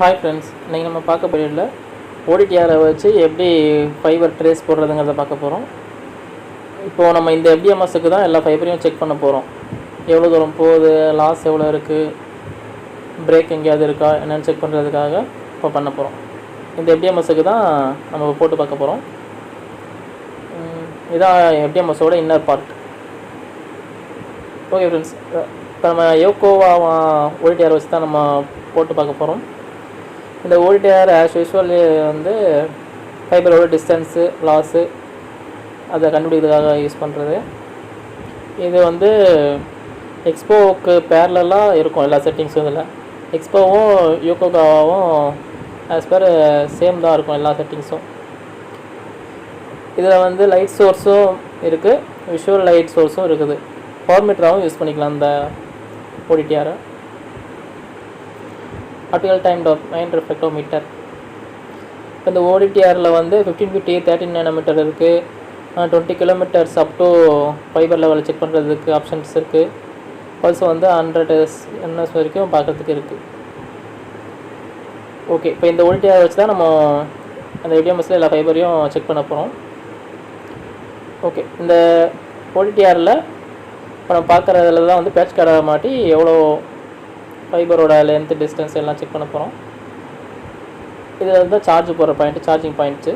Hi friends, இன்றைக்கி நம்ம பார்க்க போகிறதில்ல ஓடிடிஆரை வச்சு எப்படி ஃபைபர் ட்ரேஸ் போடுறதுங்கிறத பார்க்க போகிறோம். இப்போது நம்ம இந்த FDMSக்கு தான் எல்லா ஃபைபரையும் செக் பண்ண போகிறோம். எவ்வளோ தூரம் போகுது, லாஸ் எவ்வளோ இருக்குது, பிரேக் எங்கேயாவது இருக்கா என்னென்னு செக் பண்ணுறதுக்காக இப்போ பண்ண போகிறோம். இந்த FDMSக்கு தான் நம்ம போட்டு பார்க்க போகிறோம். இதான் FDMSோட இன்னர் பார்ட். ஓகே ஃப்ரெண்ட்ஸ், இப்போ நம்ம யோகோவா ஓடிடிஆர் வச்சு தான் நம்ம போட்டு பார்க்க போகிறோம். இந்த ஓடிடிஆர் ஆஸ் யூஸ்வல் வந்து ஃபைபரோட டிஸ்டன்ஸு, லாஸு அதை கண்டுபிடிக்கிறதுக்காக யூஸ் பண்ணுறது. இது வந்து எக்ஸ்போவுக்கு பேரலாக இருக்கும் எல்லா செட்டிங்ஸும். இதில் எக்ஸ்போவும் யோகோகாவாவும் ஆஸ் பர் சேம் தான் இருக்கும் எல்லா செட்டிங்ஸும். இதில் வந்து லைட் சோர்ஸும் இருக்குது, விஷுவல் லைட் சோர்ஸும் இருக்குது. பவர் மீட்டராகவும் யூஸ் பண்ணிக்கலாம் இந்த ஓடிடிஆரை. Optical time dot reflector meter. இப்போ இந்த ஓடிடிஆரில் வந்து 1550 13 nanometer இருக்குது. 20 kilometers அப் டு ஃபைபர் லெவலில் செக் பண்ணுறதுக்கு ஆப்ஷன்ஸ் இருக்குது. ஆல்சோ வந்து 100 ns வரைக்கும் பார்க்குறதுக்கு இருக்குது. ஓகே, இப்போ இந்த ஓடிடிஆர் வச்சு தான் நம்ம அந்த FDMSல எல்லா ஃபைபரையும் செக் பண்ண போகிறோம். ஓகே, இந்த ஓடிடிஆரில் இப்போ நம்ம பார்க்குறதுல தான் வந்து பேட்ச் கார்டை மாட்டி எவ்வளோ ஃபைபரோட லென்த்து, டிஸ்டன்ஸ் எல்லாம் செக் பண்ண போகிறோம். இதில் வந்து சார்ஜ் போடுற பாயிண்ட்டு, சார்ஜிங் பாயிண்ட்ஸு.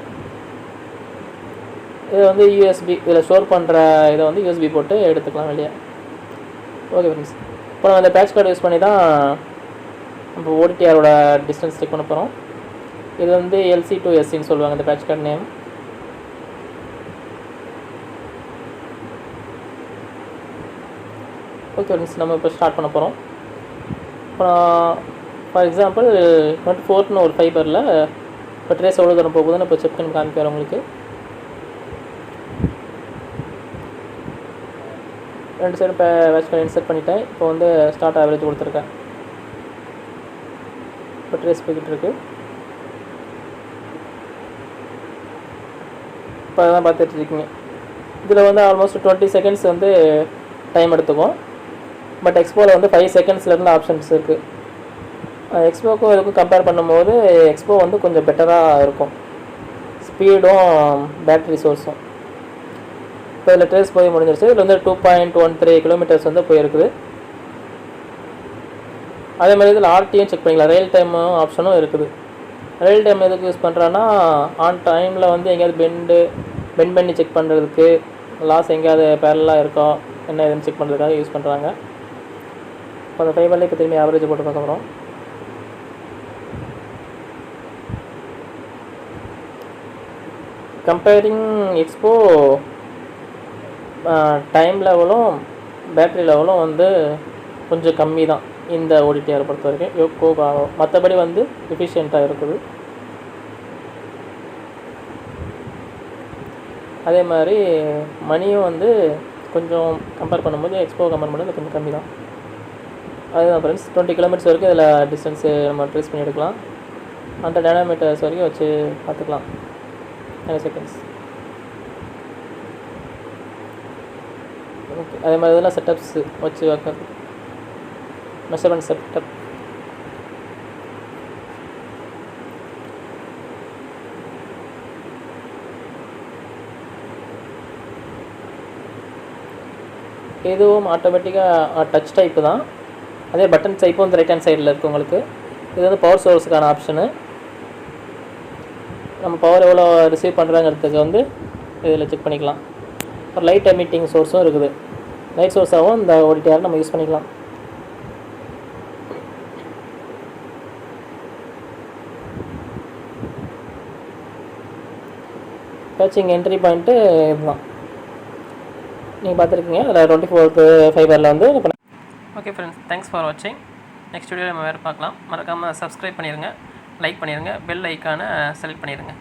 இது வந்து யூஎஸ்பி, இதில் ஸ்டோர் பண்ணுற இதை வந்து யூஎஸ்பி போட்டு எடுத்துக்கலாம் வெளியே. ஓகே ஃப்ரெண்ட்ஸ், இப்போ நம்ம இந்த பேட்ச் கார்டு யூஸ் பண்ணி தான் நம்ம ஓடிடிஆரோட டிஸ்டன்ஸ் செக் பண்ண போகிறோம். இது வந்து LC to SCன்னு சொல்லுவாங்க இந்த batch card name. Okay friends, நம்ம இப்போ ஸ்டார்ட் பண்ண போகிறோம். இப்போ ஃபார் எக்ஸாம்பிள் 24ன்னு ஒரு ஃபைபரில் இப்போ ட்ரேஸ் எவ்வளோ தூரம் போகுதுன்னு இப்போ செக் பண்ணி காமிக்கிறேன் உங்களுக்கு. 2 சைடு இப்போ பேட்ச் கார்டு இன்சர்ட் பண்ணிட்டேன். இப்போ வந்து ஸ்டார்ட் ஆவரேஜ் கொடுத்துருக்கேன். இப்போ ட்ரேஸ் போய்கிட்டு இருக்கு. இப்போ அதான் பார்த்துட்டு இருக்கீங்க. இதில் வந்து ஆல்மோஸ்ட் 20 seconds வந்து டைம் எடுத்துக்கும். பட் எக்ஸ்போவில் வந்து 5 secondsலேருந்து ஆப்ஷன்ஸ் இருக்குது. எக்ஸ்போக்கும் இதுக்கும் கம்பேர் பண்ணும்போது எக்ஸ்போ வந்து கொஞ்சம் பெட்டராக இருக்கும், ஸ்பீடும் பேட்ரி சோர்ஸும். இப்போ இதில் ட்ரேஸ் போய் முடிஞ்சிருச்சு. இதில் வந்து 2.13 kilometers வந்து போயிருக்குது. அதே மாதிரி இதில் RTயும் செக் பண்ணிக்கலாம், ரியல் டைம் ஆப்ஷனும் இருக்குது. ரியல் டைம் எதுக்கு யூஸ் பண்ணுறான்னா, ஆன் டைமில் வந்து எங்கேயாவது பெண்ட் பண்ணி செக் பண்ணுறதுக்கு, லாஸ் எங்கேயாவது பேரலாக இருக்கா என்ன எதுன்னு செக் பண்ணுறதுக்காக யூஸ் பண்ணுறாங்க. இப்போ அந்த ஃபைபரில் இப்போ திரும்பி ஆவரேஜ் போட்டு பார்க்க போகிறோம். கம்பேரிங் எக்ஸ்போ டைம் லெவலும் பேட்ரி லெவலும் வந்து கொஞ்சம் கம்மி தான் இந்த ஓடிடிஆர் பொறுத்த வரைக்கும். யோகோகாவா மற்றபடி வந்து எஃபிஷியண்ட்டாக இருக்குது. அதே மாதிரி மணியும் வந்து கொஞ்சம் கம்பேர் பண்ணும்போது எக்ஸ்போ கம்பேர் பண்ணும்போது கொஞ்சம் கம்மி தான். அதுதான் ஃப்ரெண்ட்ஸ், 20 kilometers வரைக்கும் இதில் டிஸ்டன்ஸு நம்ம ட்ரேஸ் பண்ணி எடுக்கலாம். 100 nanometers வரைக்கும் வச்சு பார்த்துக்கலாம். 9 seconds. ஓகே, அதே மாதிரி இதெல்லாம் செட்டப்ஸ் வச்சு வைக்கிறது, மெஷர்மெண்ட் செட்டப். இதுவும் ஆட்டோமேட்டிக்காக டச் டைப்பு தான். அதே பட்டன் டைப்பும் வந்து ரைட் ஹேண்ட் சைடில் இருக்குது உங்களுக்கு. இது வந்து பவர் சோர்ஸுக்கான ஆப்ஷனு. நம்ம பவர் எவ்வளோ ரிசீவ் பண்ணுறாங்கிறதுக்கு வந்து இதில் செக் பண்ணிக்கலாம். ஒரு லைட் எமிட்டிங் சோர்ஸும் இருக்குது. லைட் சோர்ஸாகவும் இந்த ஓடிடிஆர் நம்ம யூஸ் பண்ணிக்கலாம். பேட்சிங் என்ட்ரி பாயிண்ட்டு இதுதான் நீங்கள் பார்த்துருக்கீங்க. அதில் 24th ஃபைபரில் வந்து. ஓகே ஃப்ரெண்ட்ஸ், தேங்க்ஸ் ஃபார் வாட்சிங். நெக்ஸ்ட் வீடியோவில் நம்ம வேறு பார்க்கலாம். மறக்காமல் சப்ஸ்கிரைப் பண்ணிடுங்க, லைக் பண்ணிடுங்க, பெல் ஐக்கானை செலக்ட் பண்ணிடுங்க.